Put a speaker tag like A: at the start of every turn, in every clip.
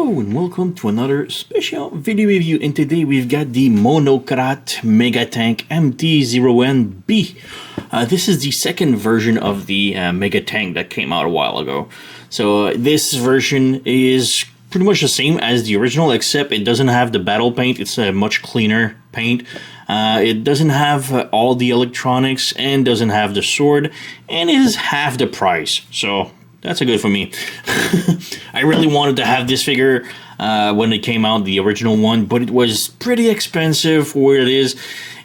A: Hello and welcome to another special video review, and today we've got the Monocrat Megatank MT-01B. This is the second version of the Megatank that came out a while ago. So this version is pretty much the same as the original, except it doesn't have the battle paint. It's a much cleaner paint. It doesn't have all the electronics and doesn't have the sword, and it is half the price. So that's a good for me. I really wanted to have this figure when it came out, the original one, but it was pretty expensive for what it is.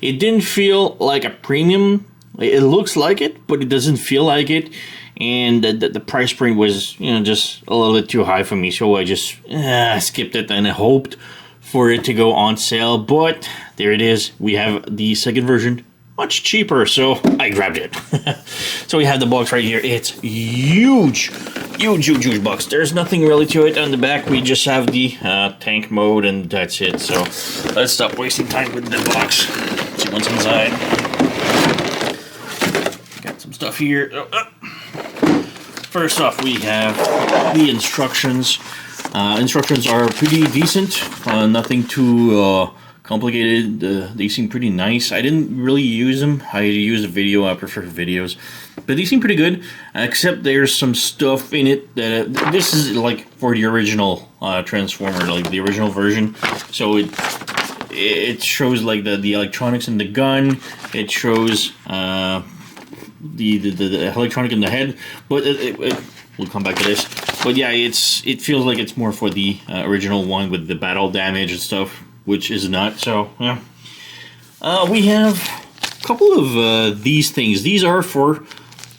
A: It didn't feel like a premium. It looks like it, but it doesn't feel like it. And the price point was, just a little bit too high for me. So I just skipped it and I hoped for it to go on sale. But there it is. We have the second version, much cheaper, so I grabbed it. So we have the box right here. It's huge box. There's nothing really to it. On the back we just have the tank mode, and that's it. So let's stop wasting time with the box. Let's see what's inside. Got some stuff here. First off, we have the instructions. Instructions are pretty decent. Nothing too complicated. They seem pretty nice. I didn't really use them. I use a video. I prefer videos, but they seem pretty good. Except there's some stuff in it that this is like for the original Transformer, like the original version. So it shows like the electronics in the gun. It shows the electronic in the head, but we'll come back to this. But yeah, it feels like it's more for the original one with the battle damage and stuff, which is not. So yeah, we have a couple of these things. These are for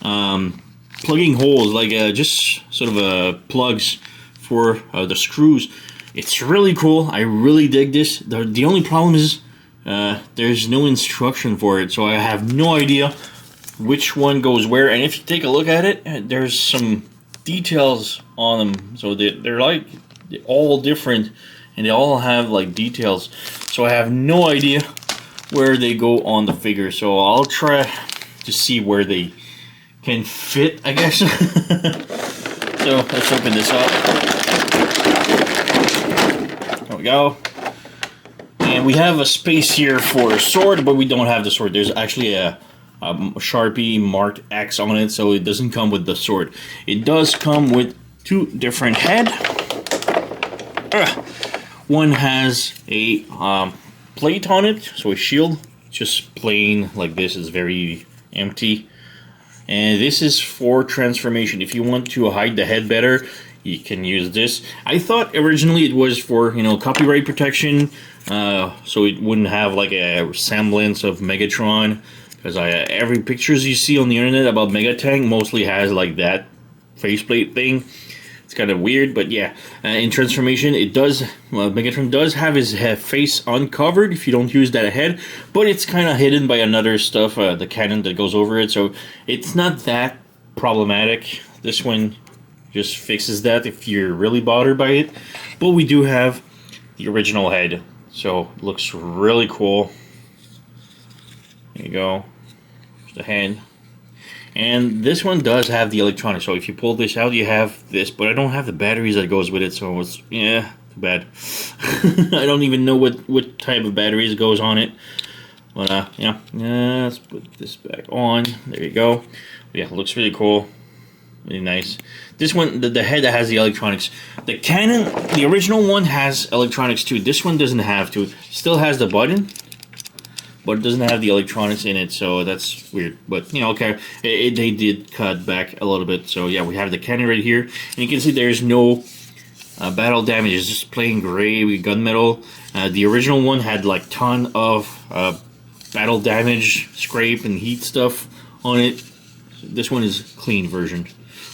A: plugging holes, like just sort of plugs for the screws. It's really cool. I really dig this. The only problem is there's no instruction for it, so I have no idea which one goes where. And if you take a look at it, there's some details on them, so they're like all different, and they all have like details, so I have no idea where they go on the figure. So I'll try to see where they can fit, I guess. So let's open this up. There we go. And we have a space here for a sword, but we don't have the sword. There's actually a Sharpie marked X on it, so it doesn't come with the sword. It does come with two different head. One has a plate on it, so a shield, just plain like this. Is very empty. And this is for transformation. If you want to hide the head better, you can use this. I thought originally it was for, copyright protection, so it wouldn't have like a semblance of Megatron. Because every pictures you see on the internet about Megatank mostly has like that faceplate thing. It's kind of weird, but yeah. In transformation, it does. Megatron does have his face uncovered if you don't use that head, but it's kind of hidden by another stuff, the cannon that goes over it. So it's not that problematic. This one just fixes that if you're really bothered by it. But we do have the original head, so it looks really cool. There you go. There's the head. And this one does have the electronics. So if you pull this out, you have this. But I don't have the batteries that goes with it. So it's, too bad. I don't even know what type of batteries goes on it. But yeah. Let's put this back on. There you go. Yeah, it looks really cool. Really nice. This one, the head that has the electronics. The Canon, the original one has electronics too. This one doesn't have to. It still has the button, but it doesn't have the electronics in it, so that's weird. But, okay, they did cut back a little bit. So, yeah, we have the cannon right here. And you can see there's no battle damage. It's just plain gray with gunmetal. The original one had, like, ton of battle damage, scrape, and heat stuff on it. This one is clean version.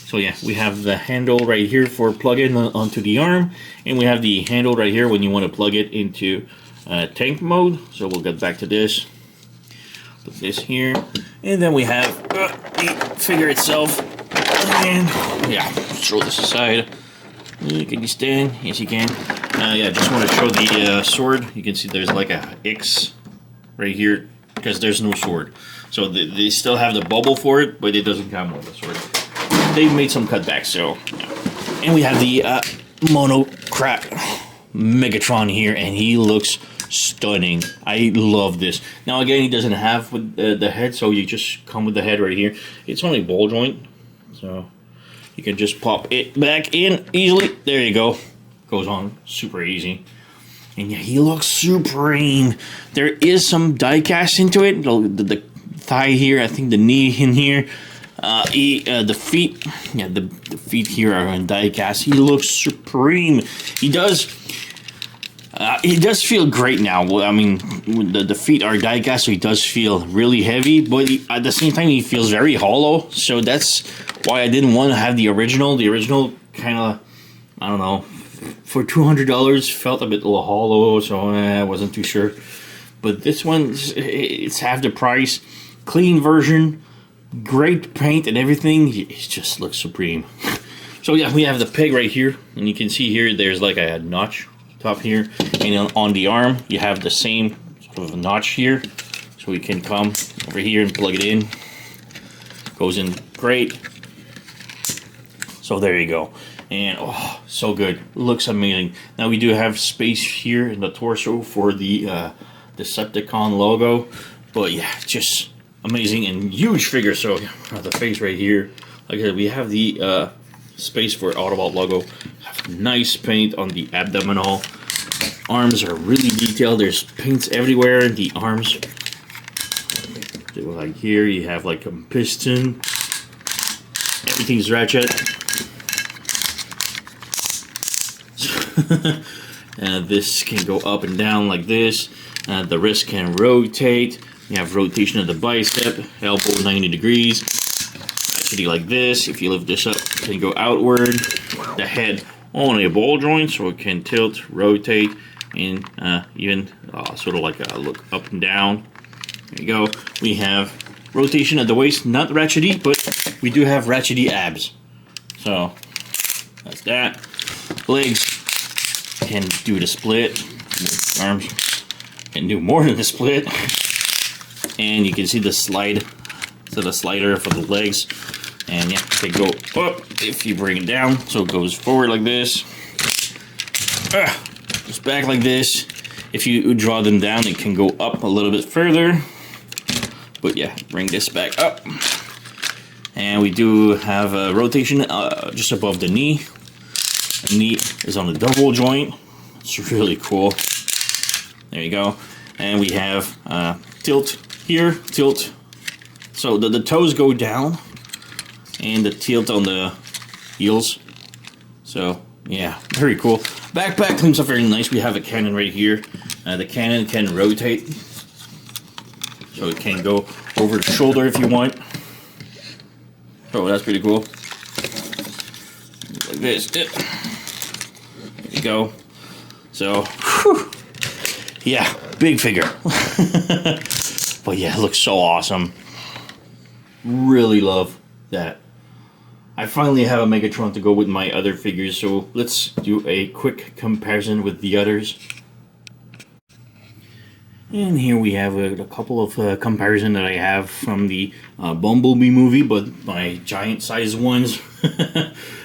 A: So, yeah, we have the handle right here for plug-in onto the arm. And we have the handle right here when you want to plug it into tank mode. So we'll get back to this. Put this here, and then we have the figure itself. And yeah, throw this aside. Can you stand? Yes, you can. Yeah, just want to show the sword. You can see there's like a X right here because there's no sword. So they still have the bubble for it, but it doesn't come with a sword. They've made some cutbacks, so yeah. And we have the Monocrat Megatron here, and he looks stunning. I love this. Now again, he doesn't have with the head, so you just come with the head right here. It's only ball joint, so you can just pop it back in easily. There you go. Goes on super easy. And yeah, he looks supreme. There is some die cast into it. The thigh here, I think the knee in here. The feet, yeah, the feet here are in die cast. He looks supreme. He does feel great now. I mean, the feet are die cast, so he does feel really heavy, but at the same time, he feels very hollow. So that's why I didn't want to have the original. The original kind of, I don't know, for $200 felt a bit hollow, so I wasn't too sure. But this one, it's half the price. Clean version, great paint and everything. It just looks supreme. So yeah, we have the peg right here, and you can see here there's like a notch top here, and on the arm you have the same sort of notch here, so we can come over here and plug it in. Goes in great. So there you go. And oh, so good, looks amazing. Now we do have space here in the torso for the Decepticon logo, but yeah, just amazing and huge figure. So the face right here, like I said, we have the space for Autobot logo. Nice paint on the abdominal. Arms are really detailed. There's paints everywhere. The arms, like here, you have like a piston. Everything's ratchet. This can go up and down like this. The wrist can rotate. You have rotation of the bicep, elbow 90 degrees. Actually like this. If you lift this up, it can go outward. The head on a ball joint, so it can tilt, rotate, and even sort of like a look up and down. There you go. We have rotation at the waist, not ratchety, but we do have ratchety abs. So that's that. Legs can do the split. Arms can do more than the split. And you can see the slide, so the slider for the legs. And yeah, they go up if you bring it down, so it goes forward like this. Goes back like this. If you draw them down, it can go up a little bit further. But yeah, bring this back up. And we do have a rotation just above the knee. The knee is on the double joint. It's really cool. There you go. And we have tilt here, tilt. So the toes go down, and the tilt on the heels. So yeah, very cool. Backpack cleans up very nice. We have a cannon right here. The cannon can rotate, so it can go over the shoulder if you want. Oh, that's pretty cool. Like this. There you go. So, whew. Yeah, big figure. But yeah, it looks so awesome. Really love that. I finally have a Megatron to go with my other figures, so let's do a quick comparison with the others. And here we have a couple of comparison that I have from the Bumblebee movie, but my giant size ones.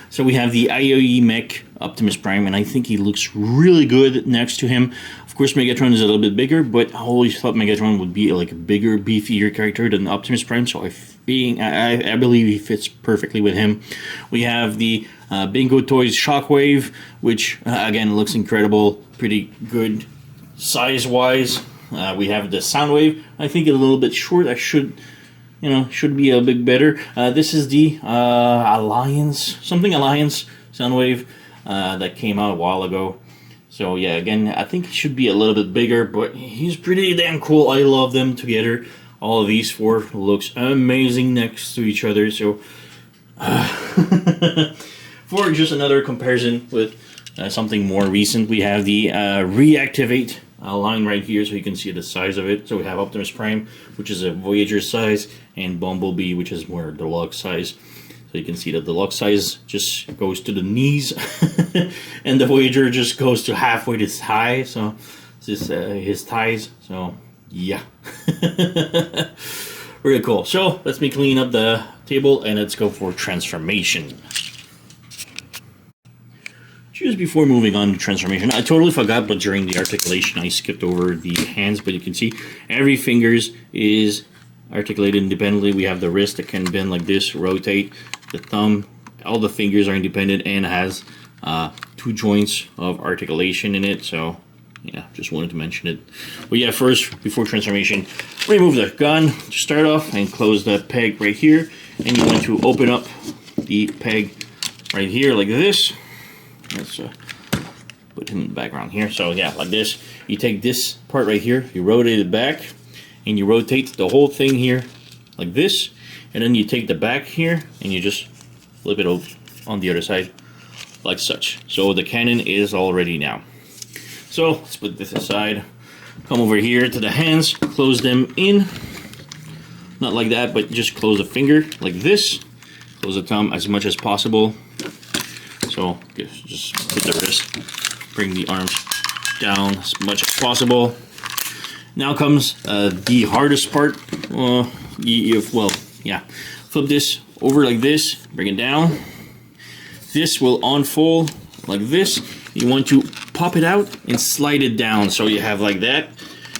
A: So we have the IOE mech Optimus Prime, and I think he looks really good next to him. Of course, Megatron is a little bit bigger, but I always thought Megatron would be like a bigger, beefier character than Optimus Prime, so I believe he fits perfectly with him. We have the Bingo Toys Shockwave, which again looks incredible, pretty good size-wise. We have the Soundwave. I think it's a little bit short. I should be a bit better. This is the Alliance Soundwave that came out a while ago. So yeah, again, I think he should be a little bit bigger, but he's pretty damn cool. I love them together. All of these four looks amazing next to each other. So for just another comparison with something more recent, we have the Reactivate line right here, so you can see the size of it. So we have Optimus Prime, which is a Voyager size, and Bumblebee, which is more deluxe size. So you can see that the deluxe size just goes to the knees, and the Voyager just goes to halfway to his thigh. So this is his thighs. So yeah, really cool. So let's me clean up the table and let's go for transformation. just before moving on to transformation, I totally forgot, but during the articulation, I skipped over the hands, but you can see every fingers is articulated independently. We have the wrist that can bend like this, rotate, the thumb, all the fingers are independent and has 2 joints of articulation in it, so yeah, just wanted to mention it. But yeah, first, before transformation, remove the gun to start off and close the peg right here, and you want to open up the peg right here like this. Let's put him in the background here. So yeah, like this. You take this part right here, you rotate it back, and you rotate the whole thing here like this, and then you take the back here and you just flip it over on the other side like such. So the cannon is all ready now. So let's put this aside. Come over here to the hands, close them in. Not like that, but just close the finger like this. Close the thumb as much as possible. So just put the wrist, bring the arms down as much as possible. Now comes the hardest part. Well, yeah. Flip this over like this, bring it down. This will unfold like this. You want to pop it out and slide it down, so you have like that.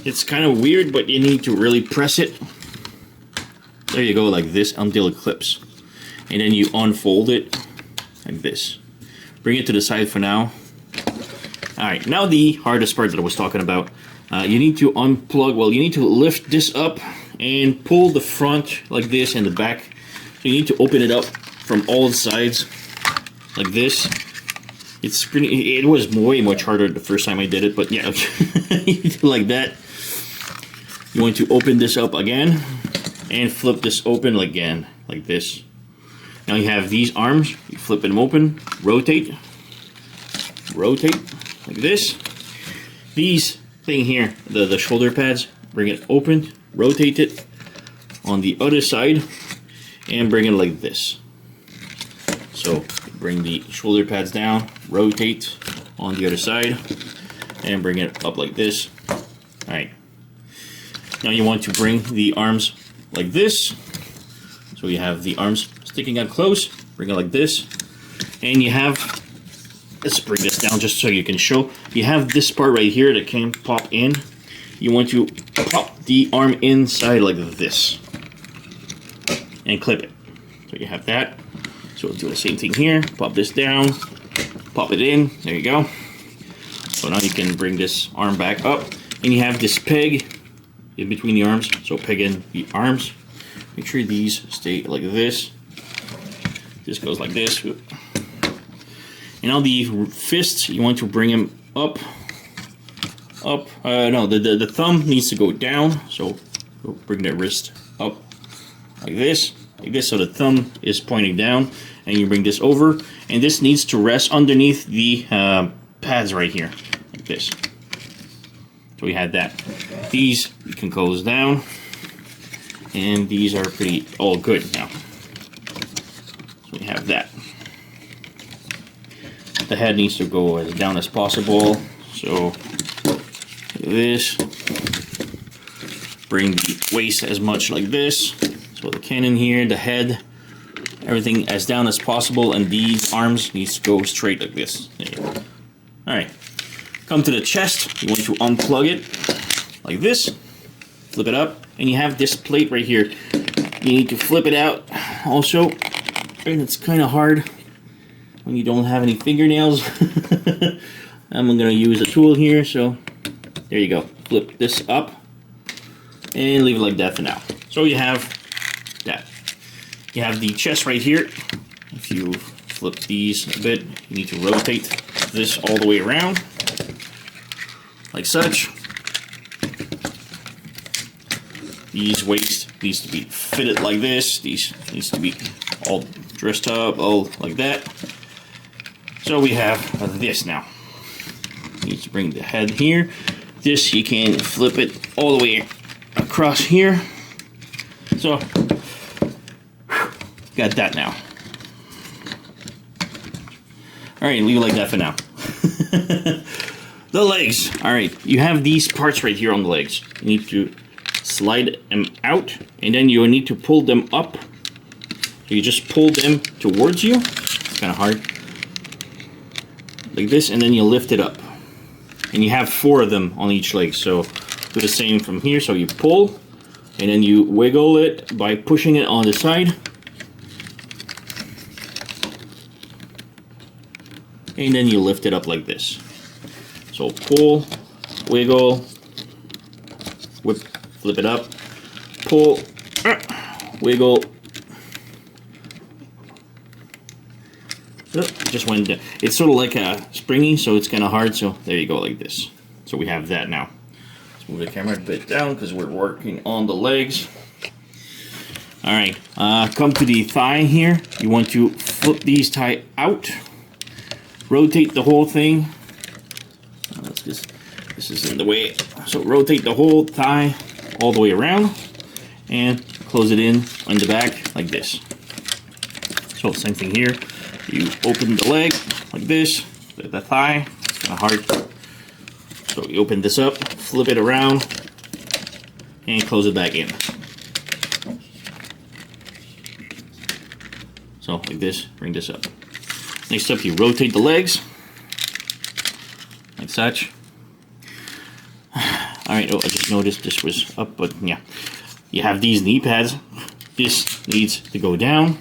A: It's kind of weird, but you need to really press it. There you go, like this, until it clips. And then you unfold it like this. Bring it to the side for now. Alright, now the hardest part that I was talking about. You need to unplug, well, you need to lift this up and pull the front like this and the back. So you need to open it up from all sides like this. It was way much harder the first time I did it, but yeah, you do like that. You want to open this up again and flip this open again, like this. Now you have these arms, you flip them open, rotate, like this. These thing here, the shoulder pads, bring it open, rotate it on the other side, and bring it like this. So bring the shoulder pads down, rotate on the other side, and bring it up like this. Alright. Now you want to bring the arms like this. So you have the arms sticking out close, bring it like this. And you have, let's bring this down just so you can show. You have this part right here that can pop in. You want to pop the arm inside like this. And clip it. So you have that. So we'll do the same thing here. Pop this down, pop it in. There you go. So now you can bring this arm back up, and you have this peg in between the arms. So peg in the arms. Make sure these stay like this. This goes like this. And now the fists, you want to bring them up. No, the thumb needs to go down. So bring the wrist up like this. So the thumb is pointing down, and you bring this over, and this needs to rest underneath the pads right here, like this. So we had that. These you can close down, and these are pretty all good now. So we have that. The head needs to go as down as possible. So this. Bring the waist as much like this. So the cannon here, the head, everything as down as possible, and these arms needs to go straight like this. Alright, come to the chest. You want to unplug it like this, flip it up, and you have this plate right here. You need to flip it out also, and it's kind of hard when you don't have any fingernails. I'm going to use a tool here, so there you go. Flip this up and leave it like that for now. So you have that. You have the chest right here. If you flip these a bit, you need to rotate this all the way around, like such. These waists needs to be fitted like this. These needs to be all dressed up, all like that. So we have this now. You need to bring the head here. This you can flip it all the way across here. So got that now. Alright, leave it like that for now. The legs. Alright, you have these parts right here on the legs. You need to slide them out, and then you need to pull them up. So you just pull them towards you. It's kind of hard. like this, and then you lift it up. And you have 4 of them on each leg, so do the same from here. So you pull, and then you wiggle it by pushing it on the side. And then you lift it up like this. So pull, wiggle, whip, flip it up, pull, wiggle. Just went down. It's sort of like a springy, so it's kind of hard. So there you go, like this. So we have that now. Let's move the camera a bit down because we're working on the legs. All right, come to the thigh here. You want to flip these thigh out. Rotate the whole thing. This is in the way. So rotate the whole thigh all the way around and close it in on the back like this. So same thing here. You open the leg like this, the thigh, it's kind of hard. So you open this up, flip it around, and close it back in. So like this, bring this up. Next up, you rotate the legs, like such. Alright, oh, I just noticed this was up, but yeah. You have these knee pads. This needs to go down,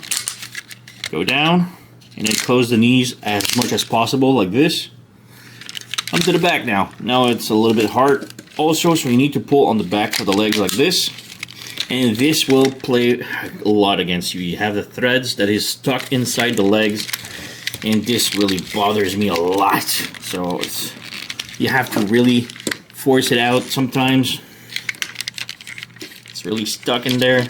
A: and then close the knees as much as possible, like this. Up to the back now. Now it's a little bit hard also, so you need to pull on the back of the legs like this. And this will play a lot against you. You have the threads that is stuck inside the legs, and this really bothers me a lot. So you have to really force it out sometimes. It's really stuck in there.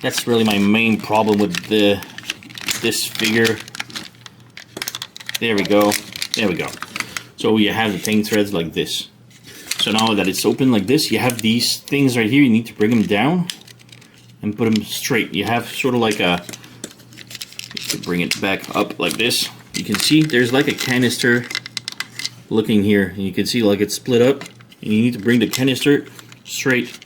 A: That's really my main problem with this figure. There we go. There we go. So you have the tank threads like this. So now that it's open like this, you have these things right here. You need to bring them down and put them straight. You have sort of like a, to bring it back up like this. You can see there's like a canister looking here, and you can see like it's split up, and you need to bring the canister straight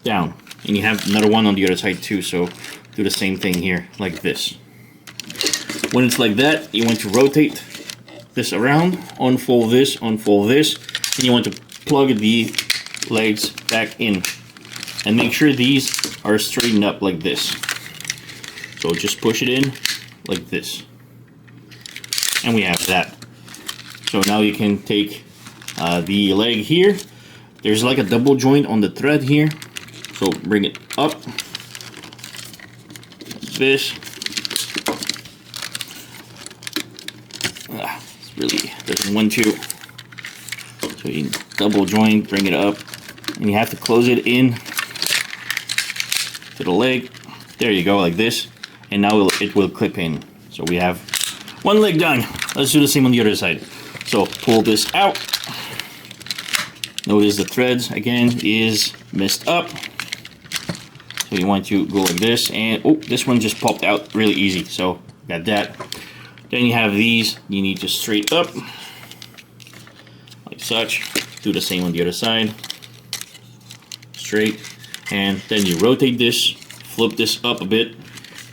A: down. And you have another one on the other side too, so do the same thing here, like this. When it's like that, you want to rotate this around, unfold this, and you want to plug the legs back in. And make sure these are straightened up like this. So just push it in like this. And we have that. So now you can take the leg here. There's like a double joint on the thread here. So bring it up, like this. It's really doesn't want to. So you double joint, bring it up, and you have to close it in to the leg. There you go, like this. And now it will clip in. So we have one leg done. Let's do the same on the other side. So pull this out. Notice the threads again is messed up. So you want to go like this, and oh, this one just popped out really easy. So got that. Then you have these. You need to straighten up like such. Do the same on the other side. Straight, and then you rotate this, flip this up a bit,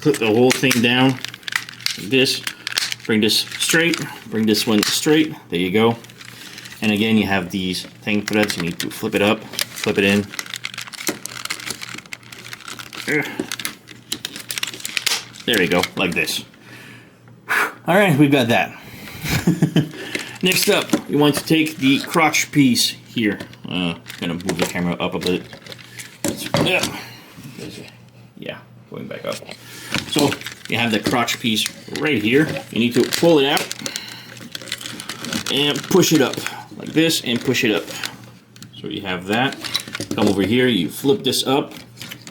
A: put the whole thing down like this. Bring this straight. Bring this one straight. There you go. And again, you have these tank threads. You need to flip it up, flip it in. There you go, like this. Alright, we've got that. Next up, you want to take the crotch piece here. Gonna move the camera up a bit. Yeah, going back up. So, you have the crotch piece right here. You need to pull it out and push it up like this and push it up. So you have that. Come over here, you flip this up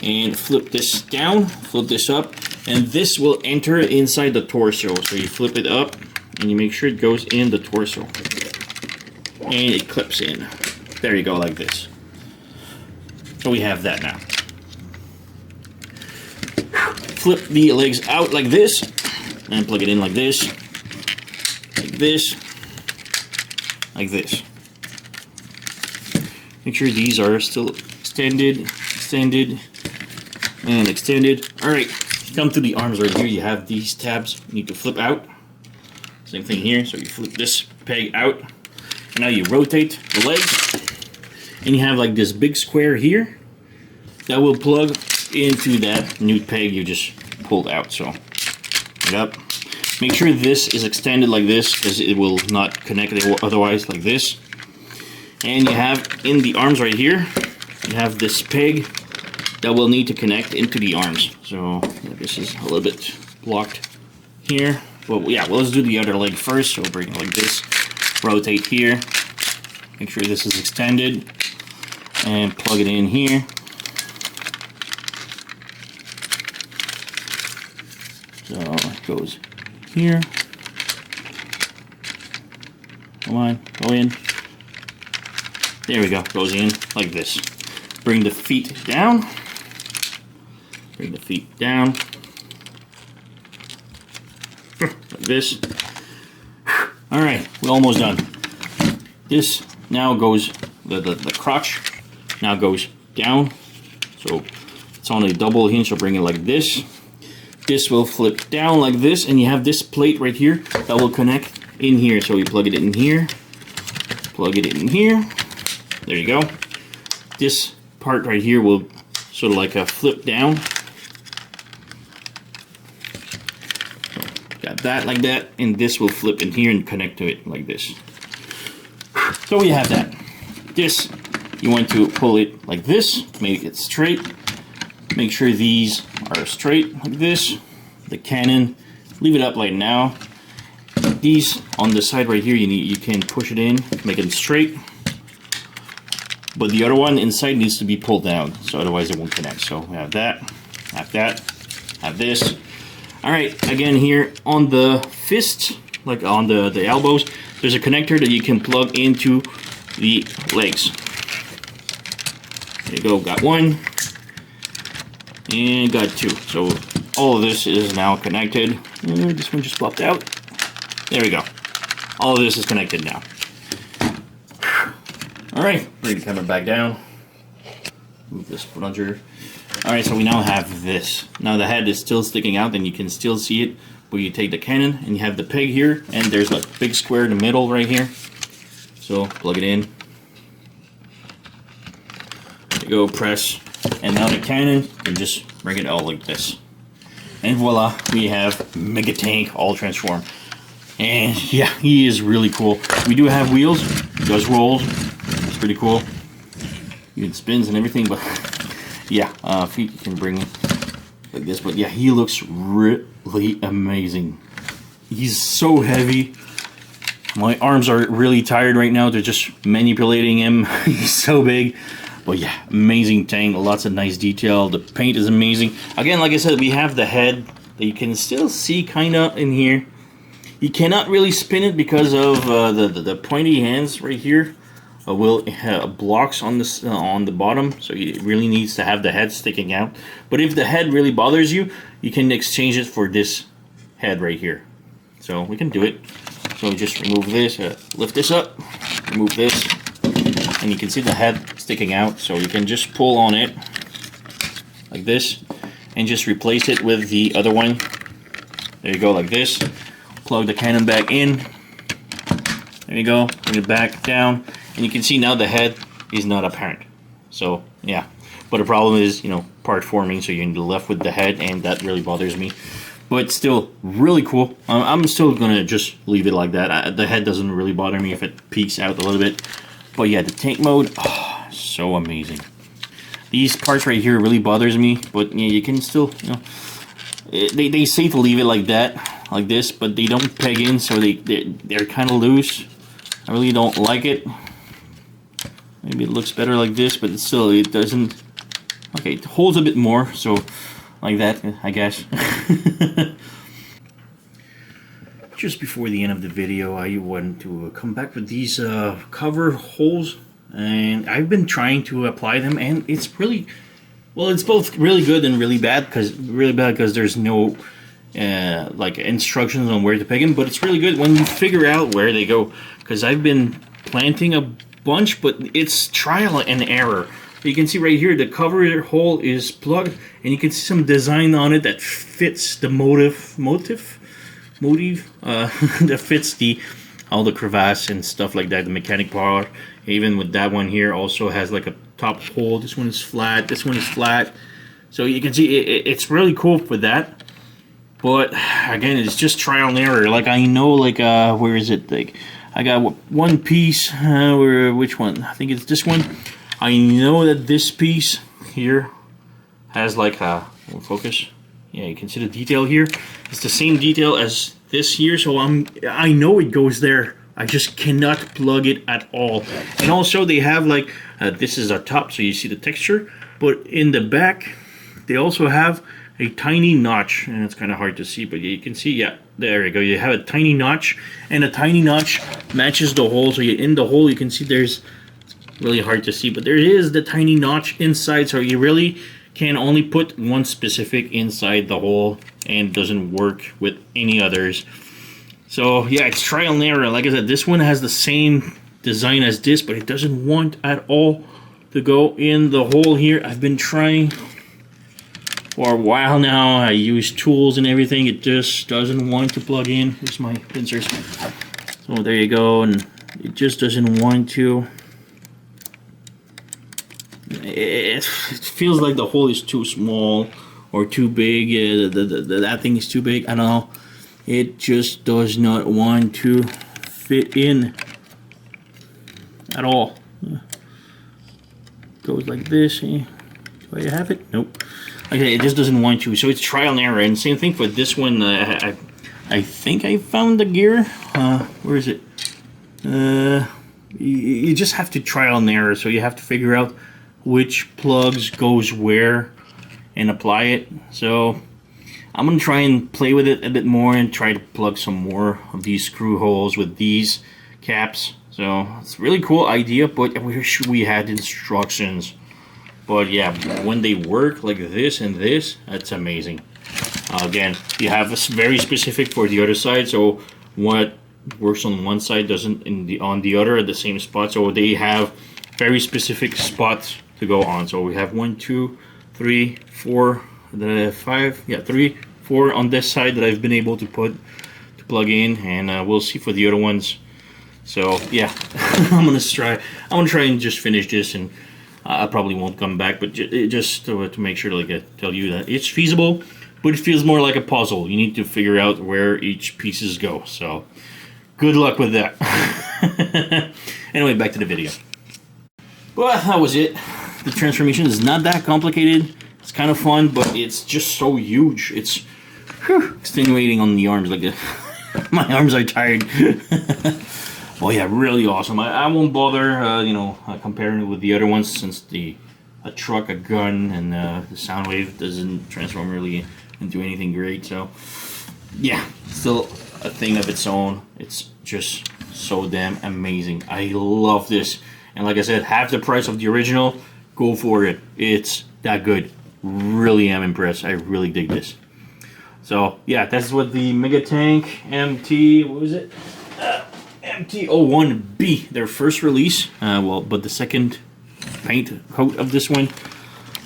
A: and flip this down, flip this up, and this will enter inside the torso. So you flip it up and you make sure it goes in the torso and it clips in. There you go, like this. So we have that now. Flip the legs out like this and plug it in like this, like this, like this. Make sure these are still extended, and extended. Alright, come to the arms right here, you have these tabs you need to flip out. Same thing here, so you flip this peg out, and now you rotate the legs, and you have like this big square here that will plug into that new peg you just pulled out. So, it up. Make sure this is extended like this, because it will not connect otherwise like this. And you have in the arms right here, you have this peg that will need to connect into the arms. So this is a little bit blocked here. Well, yeah, well, let's do the other leg first. So bring it like this, rotate here, make sure this is extended, and plug it in here. So it goes here. Come on, go in. There we go, goes in like this. Bring the feet down. Bring the feet down. Like this. Alright, we're almost done. This now goes, the crotch now goes down. So it's on a double hinge, so bring it like this. This will flip down like this, and you have this plate right here that will connect in here. So you plug it in here, plug it in here. There you go. This part right here will sort of like a flip down. So got that like that, and this will flip in here and connect to it like this. So we have that. This, you want to pull it like this, make it straight. Make sure these are straight like this. The cannon, leave it up like now. These on the side right here, you can push it in, make it straight. But the other one inside needs to be pulled down, so otherwise it won't connect. So we have that, have this. All right, again here on the fist, like on the elbows, there's a connector that you can plug into the legs. There you go, got one, and got two. So all of this is now connected. This one just popped out. There we go. All of this is connected now. Alright, bring the camera back down. Move this plunger. Alright, so we now have this. Now the head is still sticking out, and you can still see it. But you take the cannon, and you have the peg here, and there's a big square in the middle right here. So, plug it in. There you go, press. And now the cannon, and just bring it out like this. And voila, we have Megatank all transformed. And yeah, he is really cool. We do have wheels, he does rolls. Pretty cool. It spins and everything, but yeah, feet you can bring it like this. But yeah, he looks really amazing. He's so heavy. My arms are really tired right now. They're just manipulating him. He's so big. But yeah, amazing tank. Lots of nice detail. The paint is amazing. Again, like I said, we have the head that you can still see kind of in here. You cannot really spin it because of the pointy hands right here. Will blocks on this on the bottom, so it really needs to have the head sticking out. But if the head really bothers you, you can exchange it for this head right here. So we can do it. So just remove this, lift this up, remove this, and you can see the head sticking out. So you can just pull on it like this, and just replace it with the other one. There you go, like this. Plug the cannon back in. There you go. Bring it back down. And you can see now the head is not apparent. So, yeah. But the problem is, you know, part forming, so you're left with the head, and that really bothers me. But still, really cool. I'm still going to just leave it like that. The head doesn't really bother me if it peeks out a little bit. But yeah, the tank mode, oh, so amazing. These parts right here really bothers me, but yeah, you can still, you know, they say to leave it like that, like this, but they don't peg in, so they're kind of loose. I really don't like it. Maybe it looks better like this, but still, it doesn't. Okay, it holds a bit more, so like that, I guess. Just before the end of the video, I want to come back with these cover holes, and I've been trying to apply them, and it's really, well, it's both really good and really bad, because there's no like instructions on where to peg them, but it's really good when you figure out where they go, because I've been planting a bunch, but it's trial and error. You can see right here the cover hole is plugged, and you can see some design on it that fits the motive that fits all the crevasse and stuff like that, the mechanic part. Even with that one here also has like a top hole. This one is flat, this one is flat, so you can see it's really cool for that. But again, it's just trial and error. Like, I know, like, where is it? Like, I got one piece, which one? I think it's this one. I know that this piece here has like a, focus. Yeah, you can see the detail here. It's the same detail as this here, so I know it goes there. I just cannot plug it at all. And also they have like, this is a top, so you see the texture, but in the back, they also have a tiny notch, and it's kind of hard to see, but you can see, yeah, there you go. You have a tiny notch, and a tiny notch matches the hole, so in the hole you can see there's, really hard to see, but there is the tiny notch inside, so you really can only put one specific inside the hole, and it doesn't work with any others. So yeah, it's trial and error. Like I said, this one has the same design as this, but it doesn't want at all to go in the hole here. I've been trying for a while now. I use tools and everything. It just doesn't want to plug in. Here's my pincers. So there you go, and it just doesn't want to. It feels like the hole is too small or too big. That thing is too big. I don't know. It just does not want to fit in at all. Goes like this. Do I have it? Nope. Okay, it just doesn't want to. So it's trial and error. And same thing for this one. I think I found the gear. Where is it? You just have to trial and error. So you have to figure out which plugs goes where and apply it. So I'm gonna try and play with it a bit more and try to plug some more of these screw holes with these caps. So it's a really cool idea, but I wish we had instructions. But yeah, when they work like this and this, that's amazing. Again, you have a very specific for the other side, so what works on one side doesn't on the other at the same spot. So they have very specific spots to go on. So we have 1, 2, 3, 4, 5, yeah, 3, 4 on this side that I've been able to plug in, and we'll see for the other ones. So yeah, I'm gonna try and just finish this, and I probably won't come back, but just to make sure, like I tell you that it's feasible, but it feels more like a puzzle. You need to figure out where each pieces go. So good luck with that. Anyway, back to the video. Well, that was it. The transformation is not that complicated. It's kind of fun, but it's just so huge. It's extenuating on the arms. Like my arms are tired. Oh yeah, really awesome. I won't bother, comparing it with the other ones, since a truck, a gun, and the sound wave doesn't transform really into anything great. So yeah, still a thing of its own. It's just so damn amazing. I love this. And like I said, half the price of the original. Go for it. It's that good. Really am impressed. I really dig this. So yeah, that's what the Megatank MT-01B, their first release. But the second paint coat of this one.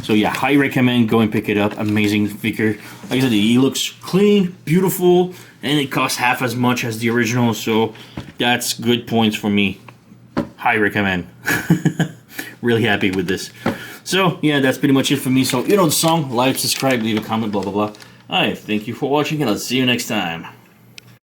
A: So yeah, highly recommend. Go and pick it up. Amazing figure. Like I said, he looks clean, beautiful, and it costs half as much as the original. So that's good points for me. Highly recommend. Really happy with this. So yeah, that's pretty much it for me. So you know the song, like, subscribe, leave a comment, blah blah blah. Alright, thank you for watching, and I'll see you next time.